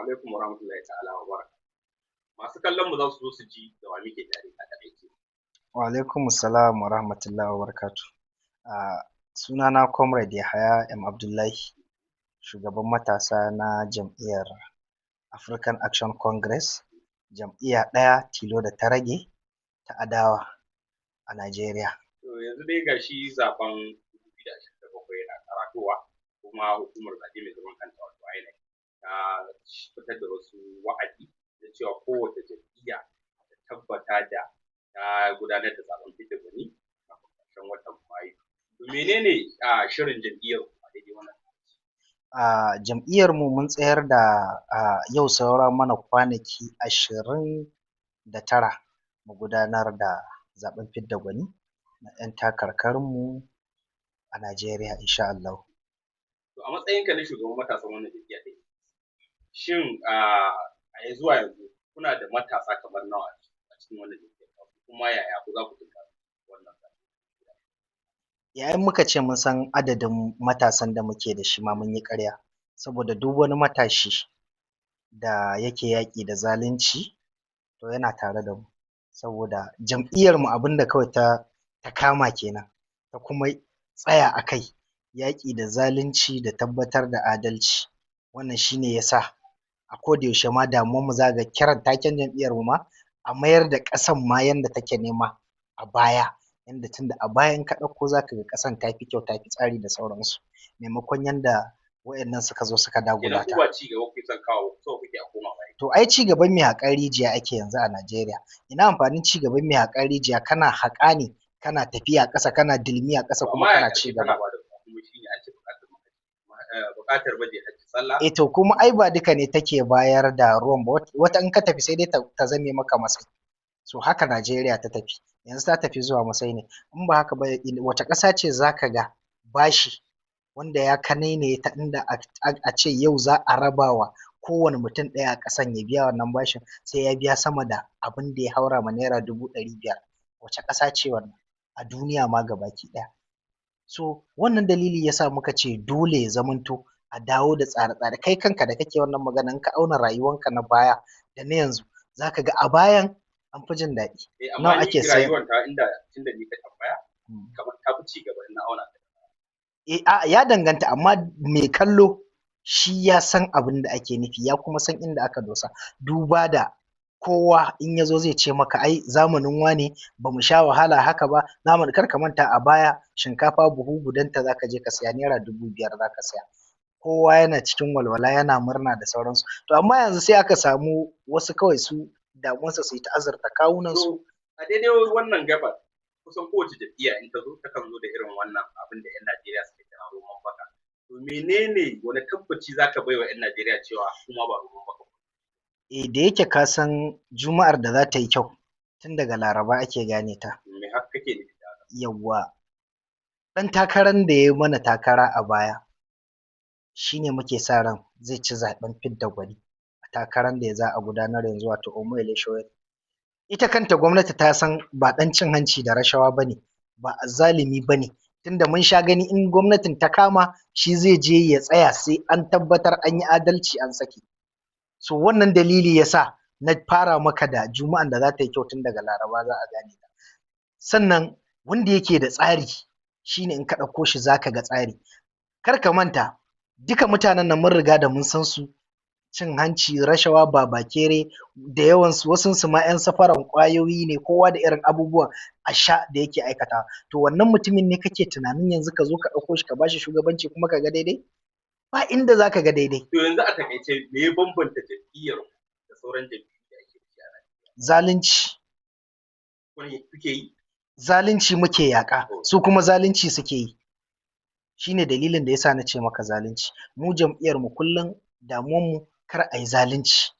alaikum warahmatullahi ta'ala wa barakatuh. Masu kallon mu za su zo su ji da wa muke tare a taƙaice. Wa alaikum salam wa rahmatullahi wa barakatuh. Sunana Comrade Yahaya M. Abdullahi, shugaban matasa na jam'iyyar African Action Congress, jam'iyya ɗaya tilo da ta rage ta adawa a Najeriya. To yanzu dai ga shi zaben 2027 yana karatowa, kuma hukumar zaɓe mai zaman kanta wato INEC ta fitar da wasu wa'adi da cewa kowace jam'iyya ta tabbata da ta gudanar da zaben fidda gwani a ƙarshen watan Mayu. To menene shirin jam'iyyar ku a daidai wannan lokaci? Jam'iyyar mu mun tsayar da yau saura mana kwanaki 29 mu gudanar da zaben fidda gwani na 'yan takarkarin mu a Najeriya insha Allahu. To a matsayinka na shugaban matasan wannan jam'iyya ɗin, shin a zuwa yanzu kuna da matasa kamar nawa a cikin wannan jam'iyya, kuma yaya ku za ku tunkari wannan zaɓe? In muka ce mun san adadin matasan da muke da shi ma mun yi ƙarya, saboda duk wani matashi da yake yaƙi da zalunci to yana tare da mu, saboda jam'iyyar mu abin da kawai ta kama kenan, ta kuma tsaya a kai, yaƙi da zalunci da tabbatar da adalci. Wannan shi ne ya sa a koda yaushe ma damuwar mu za ka ga kiran taken jam'iyyar mu ma a mayar da ƙasan ma yanda take nema a baya, yanda tunda a baya in ka ɗauko za ka ga ƙasan ta fi kyau, ta fi tsari da sauransu, maimakon yanda wa'innan suka zo suka dagula ta. Kenan ku ba ci gaba kuke son kawo, so kuke a koma baya. To ai ci gaban mai haƙar rijiya ake yanzu a Najeriya. Ina amfanin ci gaban mai haƙar rijiya, kana haƙa ne kana tafiya ƙasa, kana dilmiya ƙasa kuma kana ci gaba. Buƙatar baje hajji sallah. To kuma ai ba duka ne take bayar da ruwan ba, wata in ka tafi sai dai ta zame maka masai. So haka Najeriya ta tafi, yanzu ta tafi zuwa masai ne. In ba haka ba wace ƙasa ce za ka ga bashi wanda ya kanainaye ta inda a ce yau za a raba wa kowane mutum ɗaya a ƙasan ya biya wannan bashin sai ya biya sama da abin da ya haura ma naira 500,000. Wace ƙasa ce wannan a duniya ma gabaki ɗaya? So wannan dalili ya sa muka ce dole ya zamanto a dawo da tsare-tsare. Kai kanka da kake wannan maganan in ka auna rayuwanka na baya da na yanzu za ka ga a bayan an fi jin daɗi. Amma ni rayuwar ta tunda ni ka tambaya kamar ta fi ci gaba in na auna ta. Ya danganta, amma mai kallo shi ya san abin da ake nufi, ya kuma san inda aka dosa, duba da kowa in ya zo zai ce maka ai zamanin wane ba mu sha wahala haka ba, kar ka manta a baya shinkafa buhu gudanta za ka je ka siya naira 5,000 za ka siya. Kowa yana cikin walwala yana murna da sauransu. To amma yanzu sai aka samu wasu kawai su damuwarsu su yi ta azurta kawunansu. A daidai wannan gaɓar kusan kowace jam'iyya in ta zo takan zo da irin wannan abin da 'yan Najeriya suke kira roman baka. To menene wani tabbaci za ka bai wa 'yan Najeriya cewa kuma ba roman baka ba? Da yake ka san Juma'ar da za ta yi kyau tun daga Laraba ake gane ta. Me haka kake nufi da haka? Yawwa, ɗan takarar da ya yi mana takara a baya shi ne muke sa ran zai ci zaɓen fidda gwani a takarar da za a gudanar yanzu wato Omoyele Sowore. Ita kanta gwamnati ta san ba ɗan cin hanci da rashawa ba ne, ba azzalumi ba ne, tunda mun sha gani in gwamnatin ta kama shi zai je ya tsaya sai an tabbatar an yi adalci an sake. So wannan dalili ya sa na fara maka da Juma'an da za ta yi kyau tun daga Laraba za a gane ta. Sannan wanda yake da tsari shi ne in ka ɗauko shi za ka ga tsari. Kar ka manta duka mutanen nan mun riga da mun san su, cin hanci, rashawa, babakere da yawansu, wasunsu ma 'yan safaran ƙwayoyi ne, kowa da irin abubuwan asha da yake aikatawa. To wannan mutumin ne kake tunanin yanzu ka zo ka ɗauko shi ka ba shi shugabanci kuma ka ga daidai? Ba inda za ka ga daidai. To yanzu a taƙaice me ya bambanta jam'iyyar da sauran jam'iyyu da ake da shi a Najeriya? Zalunci. Kuke yi? Zalunci muke yaƙa, su kuma zalunci suke yi. Shi ne dalilin da ya sa na ce maka zalunci. Mu jam'iyyar mu kullum damuwar mu kar a yi zalunci.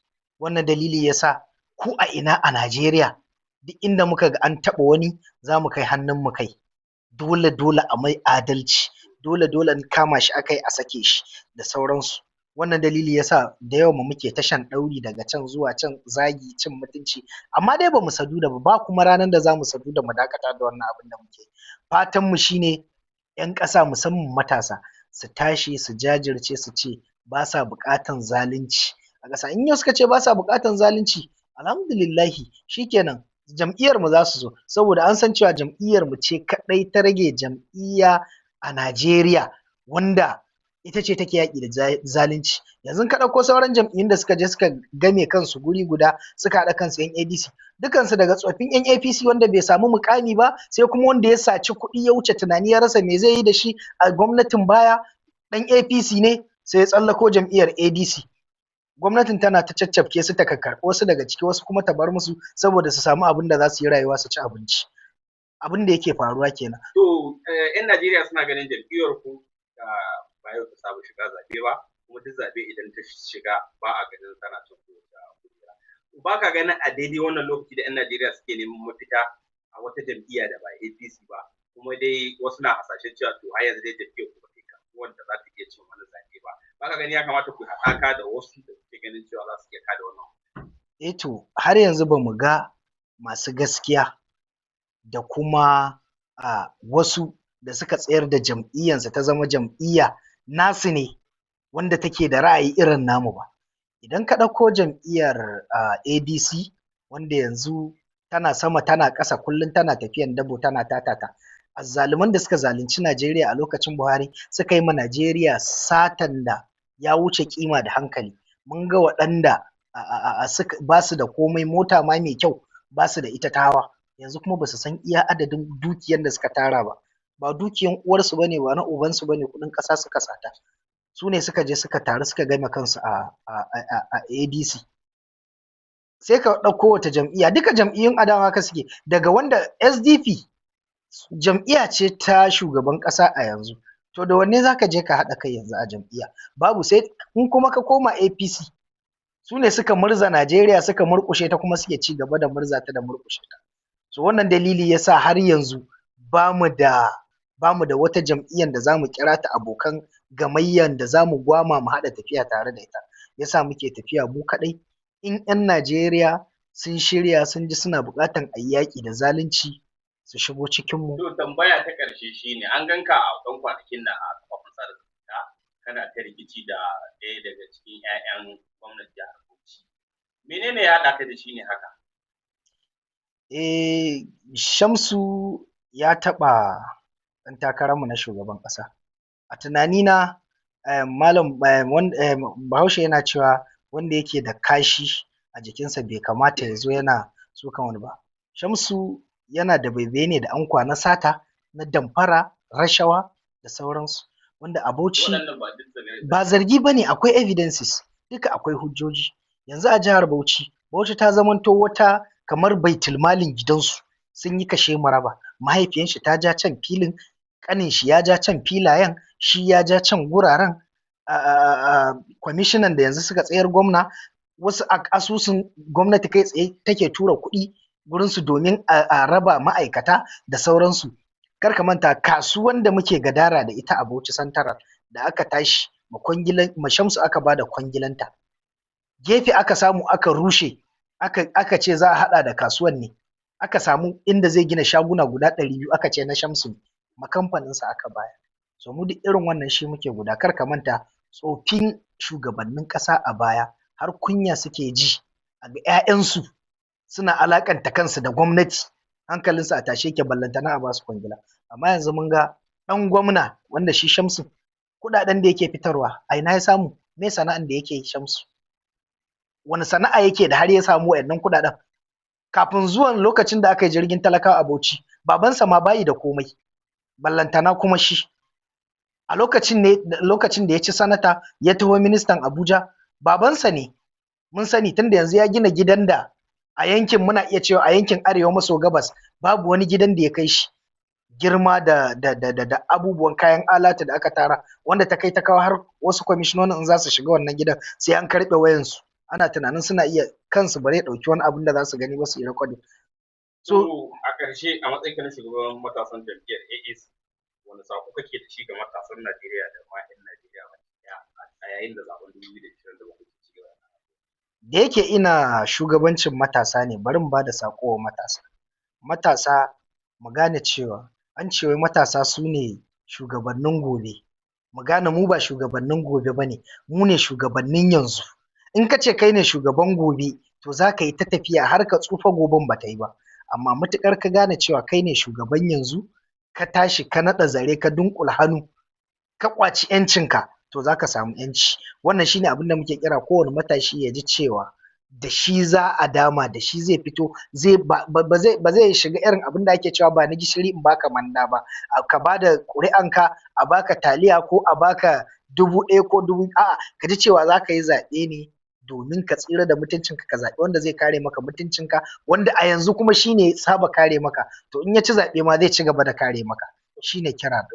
Wannan dalili ya sa ko a ina a Najeriya duk inda muka ga an taɓa wani za mu kai hannun mu kai. Dole a mai adalci, dole in kama shi aka yi a sake shi da sauransu. Wannan dalili ya sa da yawan mu muke ta shan ɗauri daga can zuwa can, zagi, cin mutunci, amma dai ba mu saduda ba kuma ranar da za mu saduda mu dakata da wannan abin da muke. Fatan mu shi ne 'yan ƙasa musamman matasa su tashi su jajirce su ce ba sa buƙatan zalunci, a ƙasa. In yau suka ce ba sa buƙatan zalunci, alhamdulillahi shikenan, jam'iyyar mu za su zo, saboda an san cewa jam'iyyar mu ce kaɗai ta rage jam'iyya a Najeriya wanda ita ce take yaƙi da zalunci. Yanzu ka ɗauko sauran jam'iyyun da suka je suka game kansu guri guda suka haɗa kansu 'yan ADC, dukansu daga tsofin 'yan APC wanda bai samu muƙami ba, sai kuma wanda ya saci kuɗi ya wuce tunani ya rasa me zai yi da shi a gwamnatin baya, ɗan APC ne sai ya tsallako jam'iyyar ADC. Gwamnatin tana ta caccafke su ta karɓi wasu daga ciki, wasu kuma ta bar musu saboda su samu abin da za su yi rayuwa su ci abinci. Abin da yake faruwa kenan. To 'yan Najeriya suna ganin jam'iyyar ku ba yau ta saba shiga zaɓe ba, kuma duk zaɓe idan ta shiga ba a ganin tana cin kujera. Ba ka ganin a daidai wannan lokaci da 'yan Najeriya suke neman mafita a wata jam'iyya da ba APC ba, kuma dai wasu na hasashen cewa to har yanzu dai jam'iyyar ku ba ta kai wanda za ta iya cin wani zaɓe ba. Ba ka gani ya kamata ku haɗaka da wasu da suke ganin cewa za su iya kada wannan? To har yanzu ba mu ga masu gaskiya da kuma wasu da suka tsayar da jam'iyyansu ta zama jam'iyya nasu ne wanda take da ra'ayi irin namu ba. Idan ka ɗauko jam'iyyar ADC wanda yanzu tana sama tana ƙasa kullum tana tafiyan dabo tana tatata, azzaluman da suka zalunci Najeriya a lokacin Buhari suka yi ma Najeriya satan da ya wuce ƙima da hankali. Mun ga waɗanda ba su da komai, mota ma mai kyau ba su da ita ta hawa, yanzu kuma ba su san iya adadin dukiyar da suka tara ba. Ba dukiyan uwarsu bane, ba na ubansu bane, kuɗin ƙasa suka sata. Su ne suka je suka taru suka game kansu a ADC. Sai ka ɗauko wata jam'iyya, duka jam'iyyun adawa haka suke, daga wanda SDP jam'iyya ce ta shugaban ƙasa a yanzu, to da wanne za ka je ka haɗa kai yanzu a jam'iyya? Babu. Sai in kuma ka koma APC, su ne suka murza Najeriya suka murƙushe ta kuma suke ci gaba da murza ta da murƙushe ta. So wannan dalili ya sa har yanzu ba mu da wata jam'iyyar da za mu kira ta abokan gamayyar da za mu gwama mu haɗa tafiya tare da ita. Ya sa muke tafiya mu kaɗai. In 'yan Najeriya sun shirya sun ji suna buƙatan a yi yaƙi da zalunci su shigo cikinmu. To tambaya ta ƙarshe shi ne, an ganka a ɗan kwanakin nan a kafafen sada zumunta kana ta rikici da ɗaya daga cikin 'ya'yan gwamnati jihar Bauchi. Menene ya haɗa ka da shi ne haka? Shamsu ya taɓa ɗan takararmu na shugaban ƙasa. A tunanina malam Bahaushe yana cewa wanda yake da kashi a jikinsa bai kamata ya zo yana sukan wani ba. Shamsu yana da baibaye ne da ankwa na sata, na damfara, rashawa da sauransu, wanda a Bauchi ba zargi ba ne, akwai evidences, duka akwai hujjoji. Yanzu a jihar Bauchi, Bauchi ta zamanto wata kamar baitulmalin gidansu, sun yi kashe mu raba. Mahaifiyan shi ta ja can filin, ƙanin shi ya ja can filayen, shi ya ja can guraren. Kwamishinan da yanzu suka tsayar gwamna, wasu asusun gwamnati kai tsaye take tura kuɗi gurinsu domin a raba ma'aikata da sauransu. Kar ka manta kasuwan da muke gadara da ita a Bauchi Central da aka tashi ma Shamsu aka ba da kwangilanta. Gefe aka samu aka rushe, aka ce za a haɗa da kasuwan ne. Aka samu inda zai gina shaguna guda 200 aka ce na Shamsu ne, ma kamfaninsa aka bayar. So mu duk irin wannan shi muke guda. Kar ka manta tsofin shugabannin ƙasa a baya har kunya suke ji a ga 'ya'yansu suna alaƙanta kansu da gwamnati, hankalinsu a tashe yake, ballantana a ba su kwangila. Amma yanzu mun ga ɗan gwamna wanda shi Shamsu kuɗaɗen da yake fitarwa a ina ya samu? Me sana'an da yake yi Shamsu? Wani sana'a yake da har ya samu waɗannan kuɗaɗen? Kafin zuwan lokacin da aka yi jirgin talakawa a Bauchi, babansa ma bayi da komai, ballantana kuma shi. A lokacin da ya ci sanata ya taho ministan Abuja, babansa ne, mun sani, tunda yanzu ya gina gidan da a yankin, muna iya cewa a yankin arewa maso gabas babu wani gidan da ya kai shi girma da abubuwan kayan alatu da aka tara, wanda ta kai ta kawo har wasu kwamishinonin in za su shiga wannan gidan sai an karɓe wayansu, ana tunanin suna iya kansu bare ɗauki wani abin da za su gani ba su yi recording. So a ƙarshe, a matsayin na shugaban matasan jam'iyyar AAC, wani sako kake da shi ga matasan Najeriya da ma 'yan Najeriya a yayin da zaben 2027 ke ci gaba? Da yake ina shugabancin matasa ne, bari in ba da sako wa matasa. Matasa mu gane cewa an ce wai matasa su ne shugabannin gobe. Mu gane mu ba shugabannin gobe ba ne, mu ne shugabannin yanzu. in ka ce kai ne shugaban gobe to za ka yi ta tafiya har ka tsufa goben ba ta yi ba, amma matuƙar ka gane cewa kai ne shugaban yanzu, ka tashi ka naɗa zare ka dunƙula hannu ka ƙwaci ‘yancinka, to za ka samu ‘yanci. Wannan shi ne abin da muke kira kowane matashi ya ji cewa da shi za a dama, da shi zai fito, ba zai shiga irin abin da ake cewa ba ni gishiri in baka manda ba, ka ba da ƙuri'anka a baka taliya ko a baka 1000 ko 2000, a'a ka ji cewa za ka yi zaɓe ne domin ka tsira da mutuncinka, ka zaɓi wanda zai kare maka mutuncinka, wanda a yanzu kuma shi ne ya saba kare maka, to in ya ci zaɓe ma zai ci gaba da kare maka. Shi ne kira.